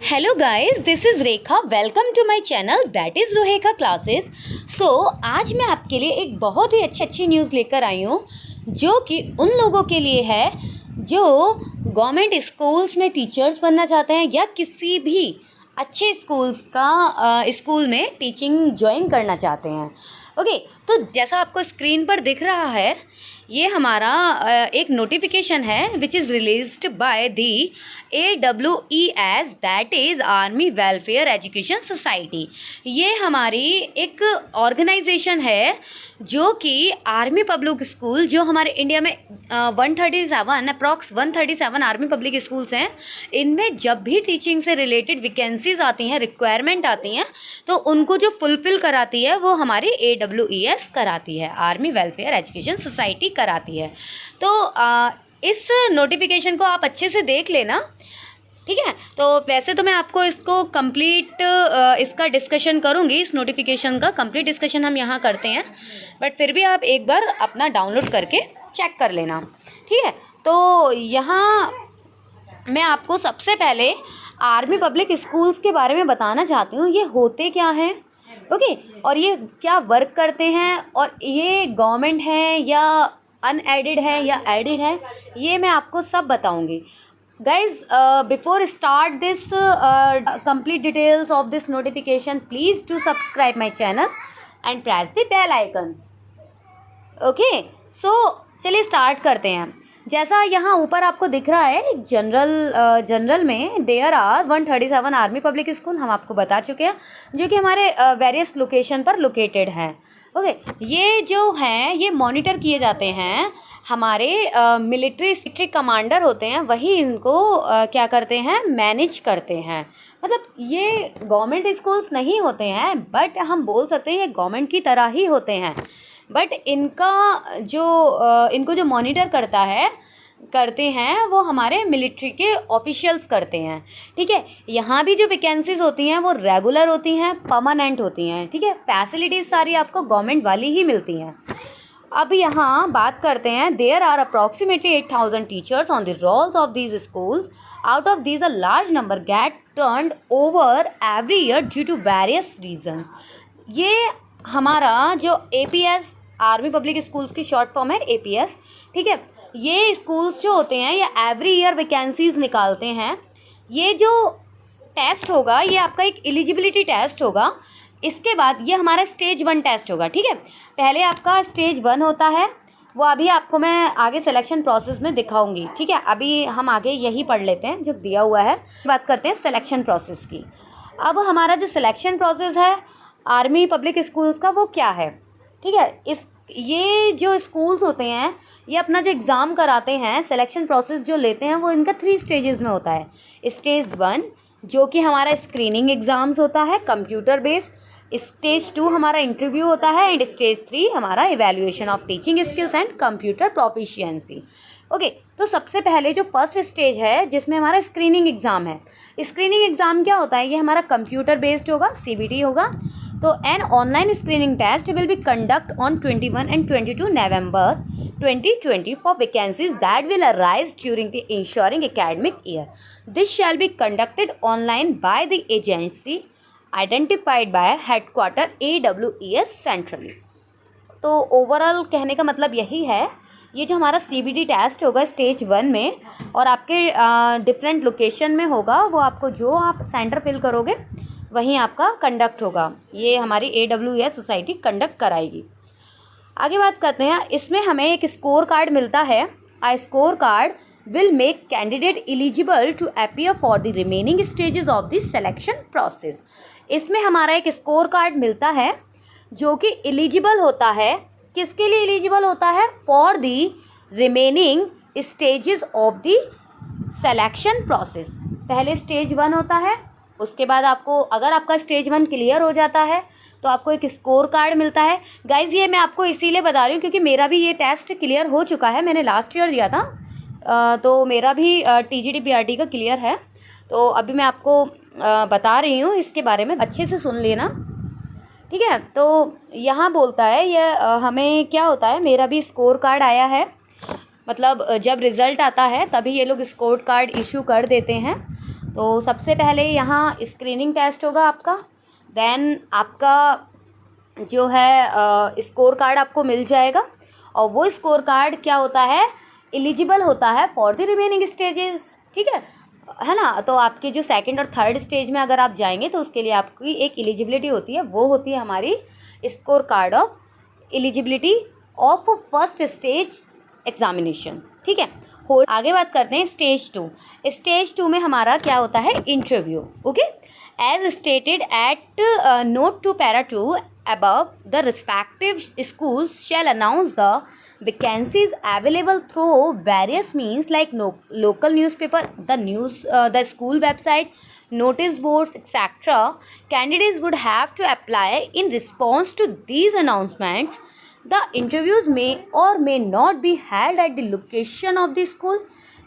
Hello guys, this is Rekha. Welcome to my channel that is Roheka classes. आज मैं आपके लिए एक बहुत ही अच्छी न्यूज़ लेकर आई हूँ जो कि उन लोगों के लिए है जो गवर्नमेंट स्कूल्स में टीचर्स बनना चाहते हैं या किसी भी अच्छे स्कूल में टीचिंग ज्वाइन करना चाहते हैं। ओके, तो जैसा आपको स्क्रीन पर दिख रहा है, ये हमारा एक नोटिफिकेशन है which is released by the AWES, that is army welfare education society. ये हमारी एक ऑर्गेनाइजेशन है जो कि आर्मी पब्लिक स्कूल, जो हमारे इंडिया में 137 अप्रॉक्स 137 आर्मी पब्लिक स्कूल्स हैं, इनमें जब भी टीचिंग से रिलेटेड वैकेंसीज आती हैं, रिक्वायरमेंट आती हैं, तो उनको जो फुलफ़िल कराती है वो हमारी AWES कराती है, आर्मी वेलफेयर एजुकेशन सोसाइटी कराती है। तो इस नोटिफिकेशन को आप अच्छे से देख लेना, ठीक है। तो वैसे तो मैं आपको इसको कंप्लीट इसका डिस्कशन करूँगी, इस नोटिफिकेशन का कंप्लीट डिस्कशन हम यहाँ करते हैं, बट फिर भी आप एक बार अपना डाउनलोड करके चेक कर लेना, ठीक है। तो यहाँ मैं आपको सबसे पहले आर्मी पब्लिक स्कूल्स के बारे में बताना चाहती हूँ, ये होते क्या हैं, ओके, और ये क्या वर्क करते हैं, और ये गवर्नमेंट है या अनएडेड है या एडेड है, ये मैं आपको सब बताऊंगी। Guys, before start this complete details of this notification, please do subscribe my channel and press the bell icon. Okay, so चलिए स्टार्ट करते हैं। जैसा यहाँ ऊपर आपको दिख रहा है, जनरल में there are 137 army public school, हम आपको बता चुके हैं, जो कि हमारे वेरियस लोकेशन पर लोकेटेड हैं। ओके, ये जो हैं ये मॉनिटर किए जाते हैं, हमारे मिलिट्री कमांडर होते हैं, वही इनको क्या करते हैं, मैनेज करते हैं। मतलब ये गवर्नमेंट स्कूल्स नहीं होते हैं, बट हम बोल सकते हैं ये गवर्नमेंट की तरह ही होते हैं, बट इनको जो मॉनिटर करते हैं वो हमारे मिलिट्री के ऑफिशियल्स करते हैं, ठीक है। यहाँ भी जो वैकेंसीज होती हैं वो रेगुलर होती हैं, परमानेंट होती हैं, ठीक है। फैसिलिटीज़ सारी आपको गवर्नमेंट वाली ही मिलती हैं। अब यहाँ बात करते हैं, there are approximately 8,000 teachers on the rolls of these schools. Out of these a large number get turned over every year due to various reason. ये हमारा जो APS, आर्मी पब्लिक स्कूल्स की शॉर्ट फॉर्म है APS, ठीक है। ये schools जो होते हैं ये एवरी ईयर वैकेंसीज निकालते हैं। ये जो टेस्ट होगा ये आपका एक एलिजिबिलिटी टेस्ट होगा। इसके बाद ये हमारा स्टेज 1 टेस्ट होगा, ठीक है। पहले आपका स्टेज 1 होता है, वो अभी आपको मैं आगे सिलेक्शन प्रोसेस में दिखाऊंगी, ठीक है। अभी हम आगे यही पढ़ लेते हैं जो दिया हुआ है, बात करते हैं सिलेक्शन प्रोसेस की। अब हमारा जो सिलेक्शन प्रोसेस है आर्मी पब्लिक स्कूल्स का, वो क्या है, ठीक है। ये जो स्कूल्स होते हैं ये अपना जो एग्ज़ाम कराते हैं, सिलेक्शन प्रोसेस जो लेते हैं, वो इनका 3 स्टेजेस में होता है। स्टेज 1 जो कि हमारा स्क्रीनिंग एग्ज़ाम्स होता है कंप्यूटर बेस्ड, स्टेज 2 हमारा इंटरव्यू होता है, एंड स्टेज 3 हमारा evaluation of teaching skills and computer proficiency. Okay, तो सबसे पहले जो फर्स्ट स्टेज है जिसमें हमारा स्क्रीनिंग एग्ज़ाम है, स्क्रीनिंग एग्ज़ाम क्या होता है, ये हमारा कंप्यूटर बेस्ड होगा, CBT होगा। तो an online screening test will be conduct on 21 and 22 November 2020 for vacancies that will arise during the ensuing academic year. This shall be conducted online by the agency identified by headquarter AWES centrally. तो overall कहने का मतलब यही है, ये जो हमारा CBT test होगा स्टेज 1 में, और आपके डिफरेंट लोकेशन में होगा, वो आपको जो आप सेंटर फिल करोगे वहीं आपका कंडक्ट होगा। ये हमारी AWES सोसाइटी कंडक्ट कराएगी। आगे बात करते हैं, इसमें हमें एक स्कोर कार्ड मिलता है। A score card will make candidate eligible to appear for the remaining stages of the selection process. इसमें हमारा एक स्कोर कार्ड मिलता है जो कि एलिजिबल होता है, किसके लिए एलिजिबल होता है, for the remaining stages of the selection process. पहले स्टेज 1 होता है, उसके बाद आपको, अगर आपका स्टेज 1 क्लियर हो जाता है तो आपको एक स्कोर कार्ड मिलता है। गाइज़, ये मैं आपको इसीलिए बता रही हूँ क्योंकि मेरा भी ये टेस्ट क्लियर हो चुका है, मैंने लास्ट ईयर दिया था, तो मेरा भी TGT BRT का क्लियर है। तो अभी मैं आपको बता रही हूँ, इसके बारे में अच्छे से सुन लेना, ठीक है। तो यहाँ बोलता है ये हमें क्या होता है, मेरा भी स्कोर कार्ड आया है, मतलब जब रिज़ल्ट आता है तभी ये लोग स्कोर कार्ड इशू कर देते हैं। तो सबसे पहले यहाँ स्क्रीनिंग टेस्ट होगा आपका, देन आपका जो है स्कोर कार्ड आपको मिल जाएगा, और वो स्कोर कार्ड क्या होता है, एलिजिबल होता है फॉर द रिमेनिंग स्टेजेस, ठीक है ना। तो आपके जो सेकंड और थर्ड स्टेज में अगर आप जाएंगे तो उसके लिए आपकी एक एलिजिबिलिटी होती है, वो होती है हमारी score card of eligibility of first stage examination, ठीक है। हो आगे बात करते हैं स्टेज 2। स्टेज 2 में हमारा क्या होता है, interview, okay. As stated at note to para 2 above, the respective schools shall announce the vacancies available through various means like local newspaper, the school website, notice boards, etc. Candidates would have to apply in response to these announcements. The interviews may or may not be held at the location of the school.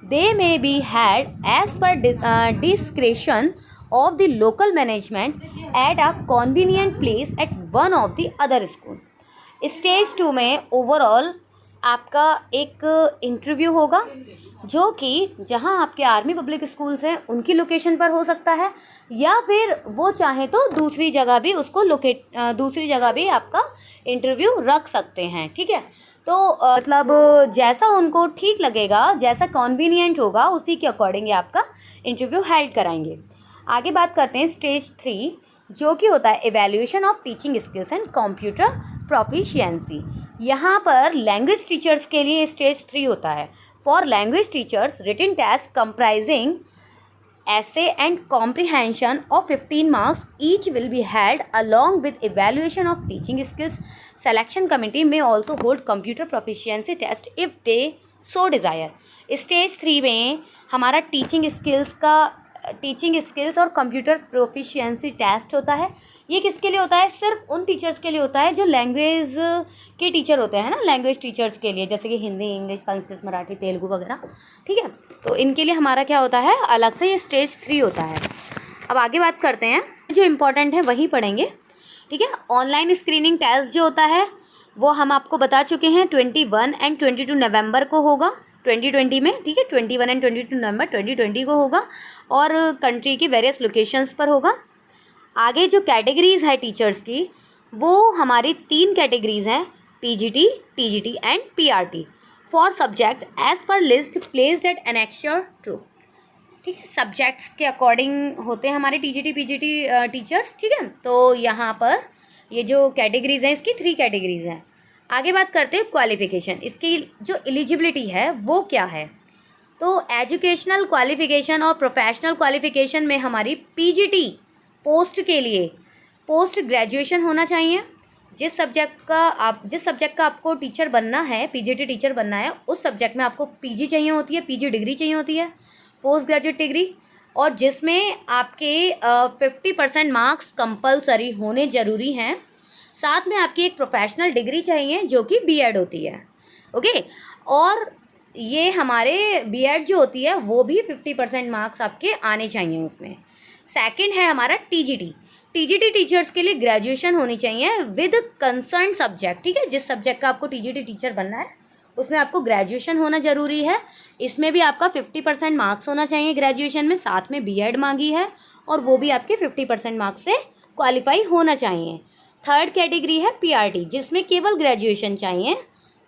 They may be held as per discretion of the local management at a convenient place at one of the other school. Stage 2 में overall आपका एक interview होगा, जो कि जहां आपके army public schools हैं उनकी लोकेशन पर हो सकता है, या फिर वो चाहें तो दूसरी जगह भी उसको दूसरी जगह भी आपका इंटरव्यू रख सकते हैं, ठीक है। तो मतलब जैसा उनको ठीक लगेगा, जैसा कॉन्वीनियंट होगा, उसी के अकॉर्डिंग आपका इंटरव्यू हेल्ड कराएंगे। आगे बात करते हैं स्टेज 3, जो कि होता है evaluation of teaching skills and computer proficiency. यहाँ पर लैंग्वेज टीचर्स के लिए स्टेज 3 होता है। For language teachers written test comprising essay and comprehension of 15 marks each will be held along with evaluation of teaching skills. Selection committee may also hold computer proficiency test if they so desire. Stage 3 में हमारा teaching skills और computer proficiency test होता है। ये किसके लिए होता है, सिर्फ उन टीचर्स के लिए होता है जो लैंग्वेज के टीचर होते हैं ना, लैंग्वेज टीचर्स के लिए, जैसे कि हिंदी, इंग्लिश, संस्कृत, मराठी, तेलुगु वगैरह, ठीक है। तो इनके लिए हमारा क्या होता है, अलग से ये स्टेज 3 होता है। अब आगे बात करते हैं, जो इम्पोर्टेंट है वही पढ़ेंगे, ठीक है। ऑनलाइन स्क्रीनिंग टेस्ट जो होता है वो हम आपको बता चुके हैं, 21 एंड 22 नवंबर को होगा 2020 में, ठीक है। 21 एंड 22 नवंबर 2020 को होगा, और कंट्री की वेरियस लोकेशंस पर होगा। आगे जो कैटेगरीज़ है टीचर्स की, वो हमारी 3 कैटेगरीज़ हैं, PGT, TGT and PRT, for subject as per list placed at annexure 2, ठीक है। सब्जेक्ट्स के अकॉर्डिंग होते हैं हमारे टीजीटी पीजीटी टीचर्स, ठीक है। तो यहाँ पर ये जो कैटेगरीज़ हैं, इसकी 3 कैटेगरीज़ हैं। आगे बात करते हैं क्वालिफ़िकेशन, इसकी जो एलिजिबिलिटी है वो क्या है। तो एजुकेशनल क्वालिफ़िकेशन और प्रोफेशनल क्वालिफ़िकेशन में हमारी पीजीटी पोस्ट के लिए पोस्ट ग्रेजुएशन होना चाहिए। जिस सब्जेक्ट का आपको टीचर बनना है, पीजीटी टीचर बनना है, उस सब्जेक्ट में आपको पीजी चाहिए होती है, पीजी डिग्री चाहिए होती है, पोस्ट ग्रेजुएट डिग्री, और जिसमें आपके 50% मार्क्स कंपलसरी होने ज़रूरी हैं। साथ में आपकी एक प्रोफेशनल डिग्री चाहिए जो कि बीएड होती है, ओके। और ये हमारे बीएड जो होती है वो भी 50% मार्क्स आपके आने चाहिए उसमें। सेकंड है हमारा टीजीटी टीचर्स के लिए ग्रेजुएशन होनी चाहिए विद कंसर्न सब्जेक्ट, ठीक है। जिस सब्जेक्ट का आपको टीजीटी टीचर बनना है उसमें आपको ग्रेजुएशन होना ज़रूरी है। इसमें भी आपका 50% मार्क्स होना चाहिए ग्रेजुएशन में, साथ में बीएड मांगी है, और वो भी आपके 50% मार्क्स से क्वालिफाई होना चाहिए। थर्ड कैटेगरी है पीआरटी, जिसमें केवल ग्रेजुएशन चाहिए,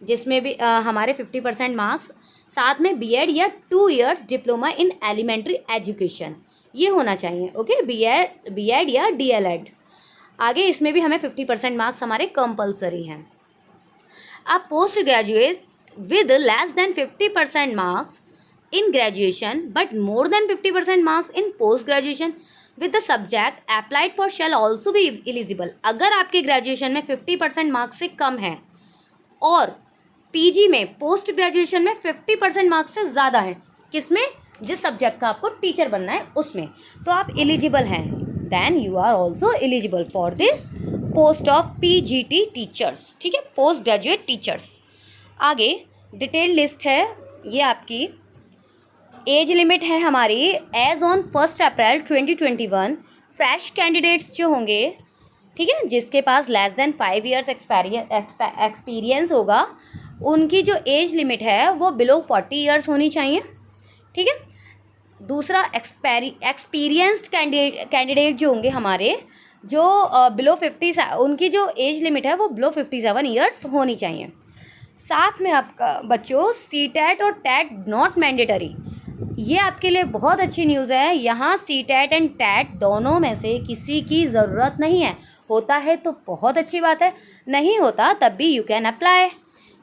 जिसमें भी हमारे 50% मार्क्स, साथ में बीएड या 2 years diploma in elementary education ये होना चाहिए, ओके। बीएड या डीएलएड। आगे इसमें भी हमें 50% मार्क्स हमारे कंपलसरी हैं। अब post graduate with less than 50% marks in graduation but more than 50% marks in post graduation with the subject applied for shall also be eligible. अगर आपके ग्रेजुएशन में 50% मार्क्स से कम है और पीजी में, पोस्ट ग्रेजुएशन में 50% मार्क्स से ज़्यादा है, किसमें, जिस सब्जेक्ट का आपको टीचर बनना है उसमें, तो आप एलिजिबल हैं, then you are also eligible for the post of PGT teachers, ठीक है, पोस्ट ग्रेजुएट टीचर्स। आगे डिटेल लिस्ट है ये आपकी। एज लिमिट है हमारी age on 1 April 2021। Fresh candidates जो होंगे, ठीक है, जिसके पास लेस देन 5 ईयर्स एक्सपीरियंस होगा, उनकी जो एज लिमिट है वो बिलो 40 ईयर्स होनी चाहिए, ठीक है। दूसरा एक्सपीरियंस्ड कैंडिडेट जो होंगे हमारे, जो बिलो 50, उनकी जो एज लिमिट है वो बिलो 57 ईयर्स होनी चाहिए। साथ में आपका बच्चों सीटेट और टैट नॉट मैंडेटरी, ये आपके लिए बहुत अच्छी न्यूज़ है। यहाँ सीटेट एंड टैट दोनों में से किसी की ज़रूरत नहीं है। होता है तो बहुत अच्छी बात है, नहीं होता तब भी यू कैन अप्लाई।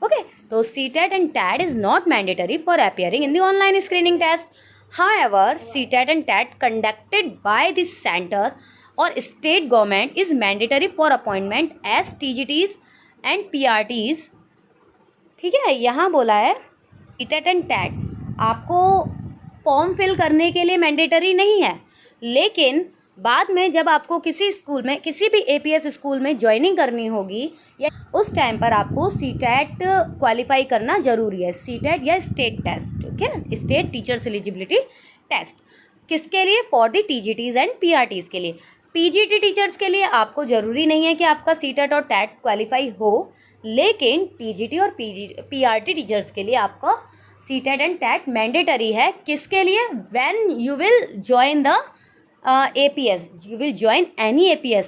ओके, तो CTET and TET is not mandatory for appearing in the online screening test. However CTET and TET conducted by this center or state government is mandatory for appointment as TGTs and PRTs। ठीक है, यहाँ बोला है CTET and TET आपको form fill करने के लिए mandatory नहीं है, लेकिन बाद में जब आपको किसी स्कूल में, किसी भी APS स्कूल में ज्वाइनिंग करनी होगी या उस टाइम पर आपको सीटेट क्वालिफाई करना ज़रूरी है। सीटेट या state test, okay, state teachers eligibility test. किसके लिए? For the TGTs and PRTs के लिए। PGT टीचर्स के लिए आपको ज़रूरी नहीं है कि आपका सीटेट और टैट क्वालिफाई हो, लेकिन TGT और PRT टीचर्स के लिए आपका सीटेट एंड टैट मैंडेटरी है। किसके लिए? When you will join the APS, you will join any APS।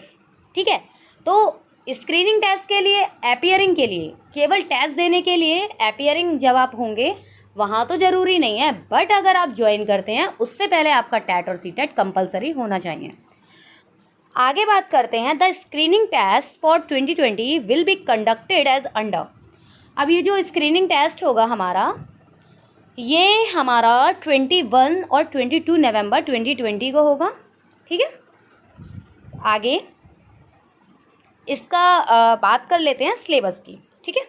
ठीक है, तो स्क्रीनिंग टेस्ट के लिए, अपीयरिंग के लिए, केवल टेस्ट देने के लिए अपीयरिंग जब आप होंगे वहाँ तो ज़रूरी नहीं है, बट अगर आप ज्वाइन करते हैं उससे पहले आपका टैट और सीटेट कंपलसरी होना चाहिए। आगे बात करते हैं, the screening test for 2020 will be conducted as under. अब ये जो स्क्रीनिंग टेस्ट होगा हमारा, ये हमारा 21 और 22 नवंबर 2020 को होगा। ठीक है, आगे इसका बात कर लेते हैं सिलेबस की। ठीक है,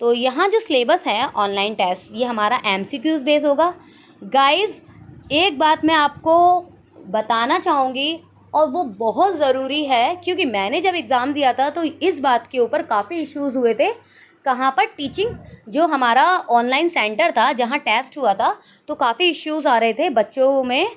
तो यहाँ जो सिलेबस है ऑनलाइन टेस्ट, ये हमारा MCQs बेस होगा। गाइस, एक बात मैं आपको बताना चाहूँगी और वो बहुत ज़रूरी है, क्योंकि मैंने जब एग्ज़ाम दिया था तो इस बात के ऊपर काफ़ी इश्यूज़ हुए थे। कहाँ पर? टीचिंग, जो हमारा ऑनलाइन सेंटर था जहाँ टेस्ट हुआ था, तो काफ़ी इश्यूज़ आ रहे थे बच्चों में।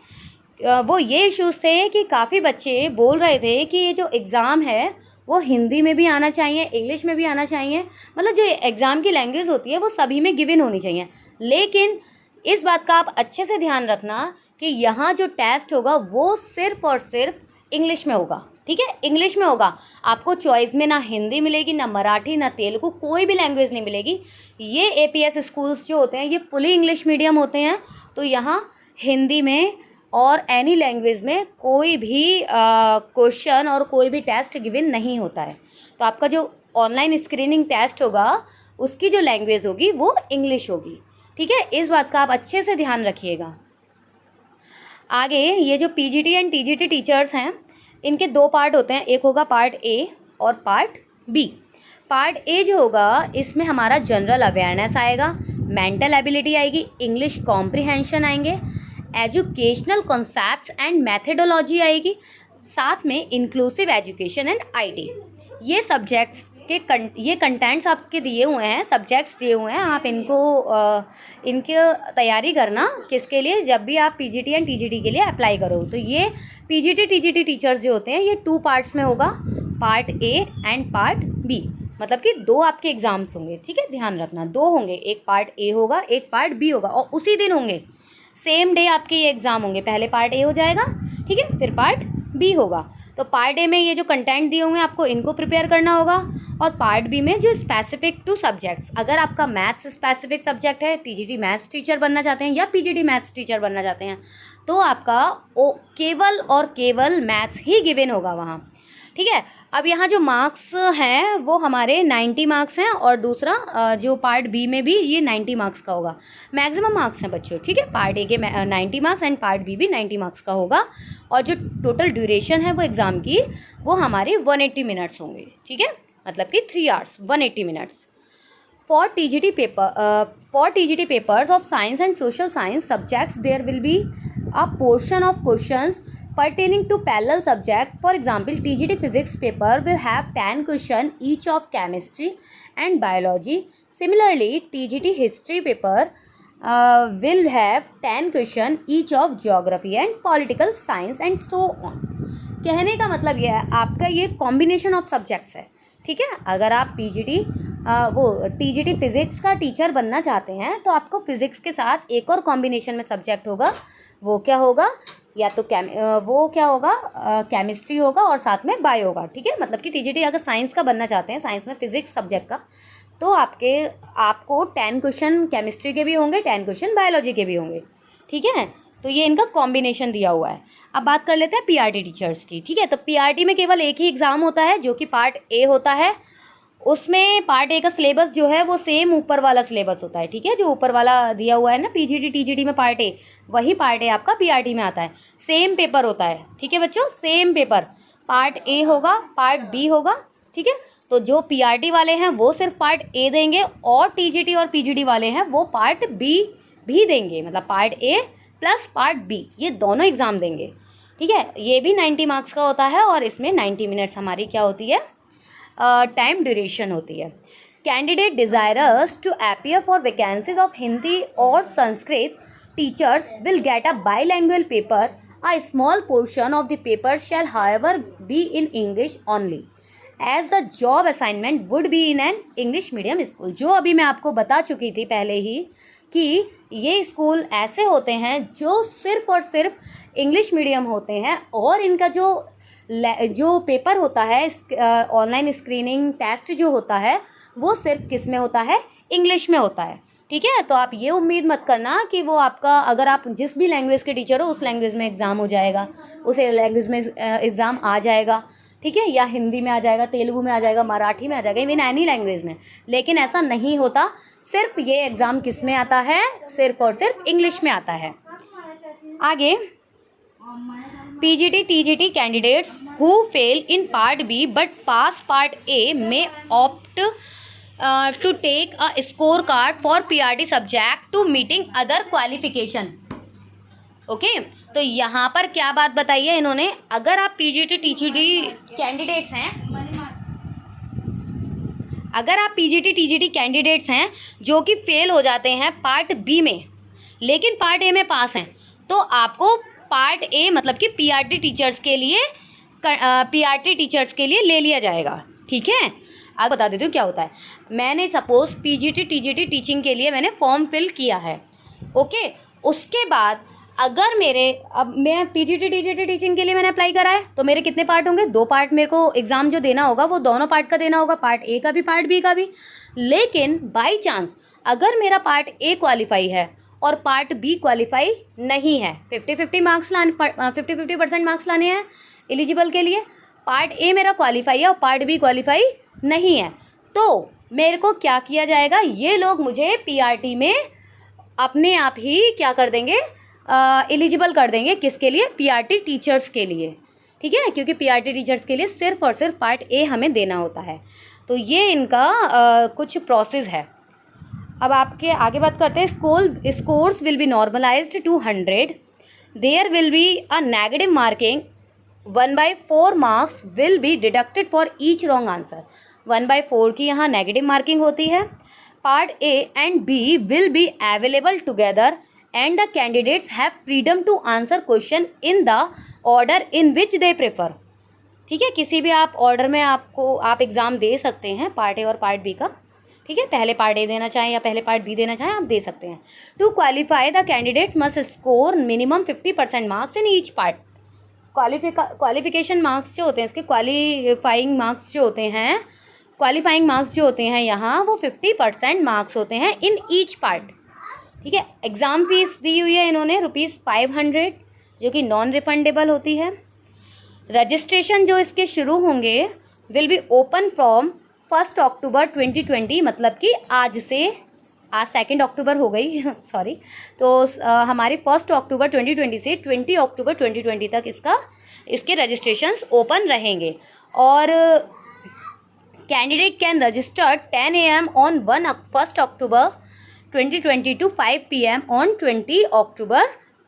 वो ये इश्यूज़ थे कि काफ़ी बच्चे बोल रहे थे कि ये जो एग्ज़ाम है वो हिंदी में भी आना चाहिए, इंग्लिश में भी आना चाहिए, मतलब जो एग्ज़ाम की लैंग्वेज होती है वो सभी में गिवन होनी चाहिए। लेकिन इस बात का आप अच्छे से ध्यान रखना कि यहाँ जो टेस्ट होगा वो सिर्फ़ और सिर्फ इंग्लिश में होगा। ठीक है, इंग्लिश में होगा। आपको चॉइस में ना हिंदी मिलेगी, ना मराठी, ना तेलुगु, कोई भी लैंग्वेज नहीं मिलेगी। ये APS स्कूल्स जो होते हैं ये फुली इंग्लिश मीडियम होते हैं, तो यहाँ हिंदी में और एनी लैंग्वेज में कोई भी क्वेश्चन और कोई भी टेस्ट गिवन नहीं होता है। तो आपका जो ऑनलाइन स्क्रीनिंग टेस्ट होगा उसकी जो लैंग्वेज होगी वो इंग्लिश होगी। ठीक है, इस बात का आप अच्छे से ध्यान रखिएगा। आगे ये जो PGT एंड TGT टीचर्स हैं, इनके 2 पार्ट होते हैं, एक होगा पार्ट A और पार्ट B। पार्ट A जो होगा इसमें हमारा जनरल अवेयरनेस आएगा, मेंटल एबिलिटी आएगी, इंग्लिश कॉम्प्रिहेंशन आएंगे, एजुकेशनल कॉन्सेप्ट्स एंड मैथडोलॉजी आएगी, साथ में इंक्लूसिव एजुकेशन एंड IT। ये सब्जेक्ट्स के ये कंटेंट्स आपके दिए हुए हैं, सब्जेक्ट्स दिए हुए हैं, आप इनकी तैयारी करना। किसके लिए? जब भी आप PGT एंड TGT के लिए अप्लाई करो। तो ये PGT TGT टीचर्स जो होते हैं ये 2 पार्ट्स में होगा, part A and part B, मतलब कि 2 आपके एग्ज़ाम्स होंगे। ठीक है, ध्यान रखना, 2 होंगे, एक पार्ट A होगा, एक पार्ट B होगा, और उसी दिन होंगे, सेम डे आपके ये एग्ज़ाम होंगे। पहले पार्ट A हो जाएगा, ठीक है, फिर पार्ट B होगा। तो पार्ट A में ये जो कंटेंट दिए होंगे आपको इनको प्रिपेयर करना होगा, और पार्ट B में जो स्पेसिफिक टू सब्जेक्ट्स, अगर आपका मैथ्स स्पेसिफिक सब्जेक्ट है, TGT मैथ्स टीचर बनना चाहते हैं या PGT मैथ्स टीचर बनना चाहते हैं, तो आपका केवल और केवल मैथ्स ही गिवन होगा वहाँ। ठीक है, अब यहाँ जो मार्क्स हैं वो हमारे 90 मार्क्स हैं, और दूसरा जो पार्ट B में भी ये 90 मार्क्स का होगा। मैक्सिमम मार्क्स हैं बच्चों। ठीक है, पार्ट A के 90 मार्क्स एंड पार्ट B भी 90 मार्क्स का होगा, और जो टोटल ड्यूरेशन है वो एग्ज़ाम की वो हमारे 180 मिनट्स होंगे। ठीक है, मतलब कि 3 hours 180 minutes. For TGT papers of science and social science subjects, there will be a portion of questions pertaining to parallel subject. For example, TGT physics paper will have 10 questions each of chemistry and biology. Similarly, TGT history paper will have 10 questions each of geography and political science and so on. कहने का मतलब यह है आपका ये combination of subjects है। ठीक है, अगर आप PGT वो टीजीटी फिज़िक्स का टीचर बनना चाहते हैं तो आपको फिज़िक्स के साथ एक और कॉम्बिनेशन में सब्जेक्ट होगा, वो क्या होगा, या तो केमिस्ट्री होगा और साथ में बायो होगा, ठीक है। मतलब कि टीजीटी अगर साइंस का बनना चाहते हैं, साइंस में फिज़िक्स सब्जेक्ट का, तो आपको 10 क्वेश्चन केमिस्ट्री के भी होंगे, 10 क्वेश्चन बायोलॉजी के भी होंगे, ठीक है। तो ये इनका कॉम्बिनेशन दिया हुआ है। अब बात कर लेते हैं पीआरटी टीचर्स की, ठीक है। तो पीआरटी में केवल एक ही एग्ज़ाम होता है जो कि पार्ट ए होता है। उसमें पार्ट ए का सिलेबस जो है वो सेम ऊपर वाला सिलेबस होता है, ठीक है। जो ऊपर वाला दिया हुआ है ना पीजीटी टीजीटी में पार्ट ए, वही पार्ट ए आपका पीआरटी में आता है। सेम पेपर होता है, ठीक है बच्चों, सेम पेपर। पार्ट ए होगा, पार्ट बी होगा, ठीक है। तो जो पीआरटी वाले हैं वो सिर्फ पार्ट ए देंगे और टीजीटी और पीजीटी वाले हैं वो पार्ट बी भी देंगे, मतलब part A plus part B, ये दोनों एग्ज़ाम देंगे, ठीक है। ये भी 90 मार्क्स का होता है और इसमें 90 मिनट्स हमारी क्या होती है, टाइम ड्यूरेशन होती है। Candidate desirous to appear for vacancies of Hindi और Sanskrit teachers will get a bilingual paper. A small portion of the paper shall however be in English only as the job assignment would be in an English medium school. जो अभी मैं आपको बता चुकी थी पहले ही कि ये स्कूल ऐसे होते हैं जो सिर्फ़ और सिर्फ इंग्लिश मीडियम होते हैं और इनका जो पेपर होता है, ऑनलाइन स्क्रीनिंग टेस्ट जो होता है वो सिर्फ किस में होता है, इंग्लिश में होता है, ठीक है। तो आप ये उम्मीद मत करना कि वो आपका, अगर आप जिस भी लैंग्वेज के टीचर हो उस लैंग्वेज में एग्ज़ाम हो जाएगा, उस लैंग्वेज में एग्ज़ाम आ जाएगा, ठीक है, या हिंदी में आ जाएगा, तेलुगु में आ जाएगा, मराठी में आ जाएगा, इवन एनी लैंग्वेज में। लेकिन ऐसा नहीं होता, सिर्फ ये एग्ज़ाम किस में आता है, सिर्फ और सिर्फ इंग्लिश में आता है। आगे, PGT TGT candidates who fail in part B but pass part A में opt to take a score card for PRT subject to meeting other qualification. Okay, तो यहाँ पर क्या बात बताई है इन्होंने, अगर आप पीजीटी टीजीटी कैंडिडेट्स हैं, अगर आप पीजीटी टीजीटी कैंडिडेट्स हैं जो कि फेल हो जाते हैं पार्ट बी में लेकिन पार्ट ए में पास हैं, तो आपको पार्ट ए मतलब कि पीआरटी टीचर्स के लिए ले लिया जाएगा, ठीक है। अब बता देती हूँ क्या होता है। मैंने सपोज पीजीटी टीजीटी टीचिंग के लिए मैंने फॉर्म फिल किया है, ओके। उसके बाद अगर मैं पीजीटी टीजीटी टीचिंग के लिए मैंने अप्लाई करा है तो मेरे कितने पार्ट होंगे, 2 पार्ट मेरे को एग्ज़ाम जो देना होगा वो दोनों पार्ट का देना होगा, पार्ट ए का भी पार्ट बी का भी। लेकिन बाई चांस अगर मेरा पार्ट ए क्वालिफाई है और पार्ट बी क्वालिफाई नहीं है, 50-50 मार्क्स लाने हैं एलिजिबल के लिए, पार्ट ए मेरा क्वालिफाई है और पार्ट बी क्वालिफाई नहीं है, तो मेरे को क्या किया जाएगा, ये लोग मुझे पीआरटी में अपने आप ही क्या कर देंगे, एलिजिबल कर देंगे। किसके लिए, पीआरटी टीचर्स के लिए, ठीक है, क्योंकि पीआरटी टीचर्स के लिए सिर्फ और सिर्फ पार्ट ए हमें देना होता है। तो ये इनका कुछ प्रोसेस है। अब आपके आगे बात करते हैं। Scores will be normalised to 100। There will be a negative marking 1/4 marks will be deducted for each wrong answer. 1/4 की यहाँ नेगेटिव मार्किंग होती है। Part A and B will be available together and the candidates have freedom to answer question in the order in which they prefer, ठीक है। किसी भी आप order में आप एग्ज़ाम दे सकते हैं, पार्ट ए और पार्ट बी का, ठीक है। पहले पार्ट ए देना चाहें या पहले पार्ट बी देना चाहें, आप दे सकते हैं। To qualify the candidate must score minimum 50% marks in each part. Qualification marks जो होते हैं, इसके क्वालिफाइंग मार्क्स जो होते हैं यहाँ वो 50% मार्क्स होते हैं इन ईच पार्ट, ठीक है। एग्ज़ाम फीस दी हुई है इन्होंने ₹500 जो कि नॉन रिफंडेबल होती है। रजिस्ट्रेशन जो इसके शुरू होंगे विल बी ओपन फ्रॉम 1 अक्टूबर 2020, मतलब कि आज 2 अक्टूबर हो गई सॉरी। तो हमारी 1 अक्टूबर 2020 से 20 अक्टूबर 2020 तक इसके रजिस्ट्रेशंस ओपन रहेंगे। और candidate can register 10 AM on 1 October 2020 to 5 PM on 20 October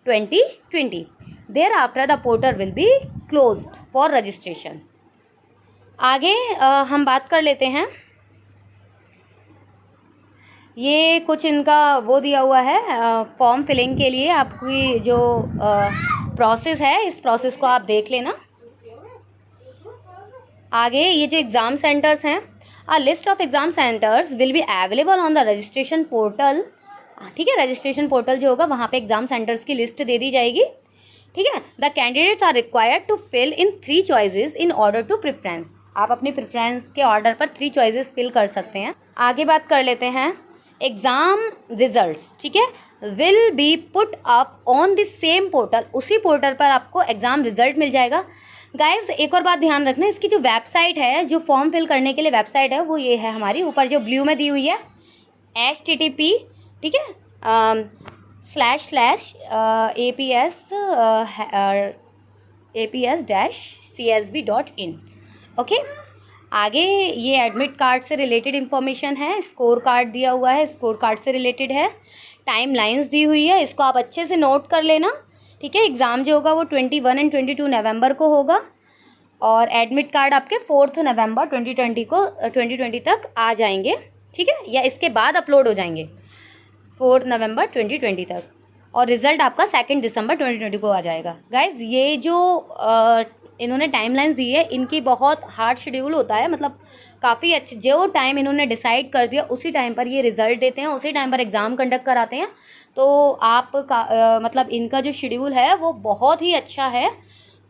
2020. Thereafter the portal will be closed for registration. आगे हम बात कर लेते हैं। ये कुछ इनका वो दिया हुआ है फॉर्म फिलिंग के लिए। आपकी जो प्रोसेस है, इस प्रोसेस को आप देख लेना। आगे ये जो एग्ज़ाम सेंटर्स हैं, a list of exam centres will be available on the registration portal. ठीक है, रजिस्ट्रेशन पोर्टल जो होगा वहाँ पे एग्जाम सेंटर्स की लिस्ट दे दी जाएगी। ठीक है, the candidates are required to fill in 3 choices in order to preference. आप अपनी प्रेफरेंस के ऑर्डर पर 3 चॉइसेस फिल कर सकते हैं। आगे बात कर लेते हैं एग्ज़ाम रिजल्ट्स। ठीक है, will be put up on the same portal. उसी पोर्टल पर आपको एग्ज़ाम रिजल्ट मिल जाएगा। गाइज एक और बात ध्यान रखना, इसकी जो वेबसाइट है, जो फॉर्म फिल करने के लिए वेबसाइट है, वो ये है हमारी ऊपर जो ब्लू में दी हुई है, http, ठीक है, //aps-csb.in। ओके, आगे ये एडमिट कार्ड से रिलेटेड इन्फॉर्मेशन है, स्कोर कार्ड दिया हुआ है, स्कोर कार्ड से रिलेटेड है, टाइम लाइन्स दी हुई है, इसको आप अच्छे से नोट कर लेना। ठीक है, एग्ज़ाम जो होगा वो 21 और 22 नवंबर को होगा और एडमिट कार्ड आपके 4 नवंबर 2020 तक आ जाएंगे। ठीक है, या इसके बाद अपलोड हो जाएंगे 4 नवंबर 2020 तक, और रिज़ल्ट आपका 2 दिसंबर 2020 को आ जाएगा। गाइज़ ये जो इन्होंने टाइमलाइंस दी है, इनकी बहुत हार्ड शेड्यूल होता है, मतलब काफ़ी अच्छे, जो टाइम इन्होंने डिसाइड कर दिया उसी टाइम पर ये रिज़ल्ट देते हैं, उसी टाइम पर एग्ज़ाम कंडक्ट कराते हैं। तो आप मतलब इनका जो शेड्यूल है वो बहुत ही अच्छा है।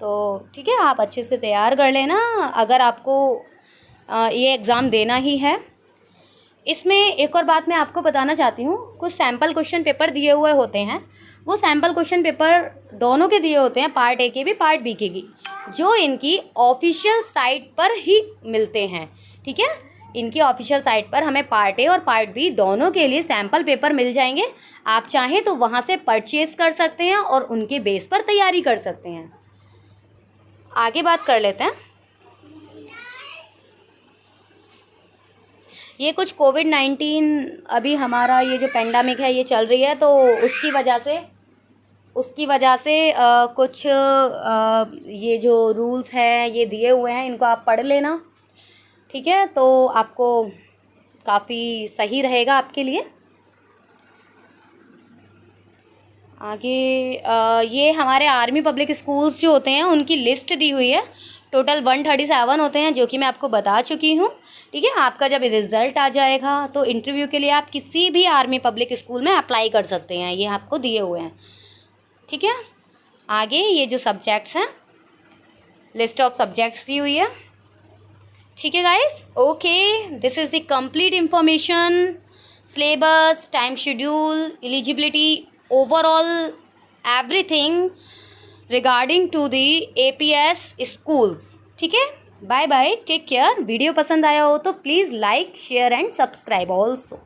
तो ठीक है, आप अच्छे से तैयार कर लेना अगर आपको ये एग्ज़ाम देना ही है। इसमें एक और बात मैं आपको बताना चाहती हूँ, कुछ सैम्पल क्वेश्चन पेपर दिए हुए होते हैं, वो सैम्पल क्वेश्चन पेपर दोनों के दिए होते हैं, पार्ट ए के भी पार्ट बी के भी, जो इनकी ऑफिशियल साइट पर ही मिलते हैं। ठीक है, इनकी ऑफिशियल साइट पर हमें पार्ट ए और पार्ट बी दोनों के लिए सैम्पल पेपर मिल जाएंगे। आप चाहें तो वहाँ से परचेज़ कर सकते हैं और उनके बेस पर तैयारी कर सकते हैं। आगे बात कर लेते हैं, ये कुछ कोविड-19 अभी हमारा ये जो पेंडेमिक है ये चल रही है, तो उसकी वजह से कुछ ये जो रूल्स हैं ये दिए हुए हैं, इनको आप पढ़ लेना। ठीक है, तो आपको काफ़ी सही रहेगा आपके लिए। आगे ये हमारे आर्मी पब्लिक स्कूल्स जो होते हैं उनकी लिस्ट दी हुई है, टोटल 137 होते हैं, जो कि मैं आपको बता चुकी हूँ। ठीक है, आपका जब रिज़ल्ट आ जाएगा तो इंटरव्यू के लिए आप किसी भी आर्मी पब्लिक स्कूल में अप्लाई कर सकते हैं, ये आपको दिए हुए हैं। ठीक है, आगे ये जो सब्जेक्ट्स हैं, लिस्ट ऑफ सब्जेक्ट्स दी हुई है। ठीक है guys, okay, this is the complete information, syllabus, time schedule, eligibility, overall everything regarding to the APS schools. ठीक है, bye bye, take care. Video पसंद आया हो तो please like, share and subscribe also.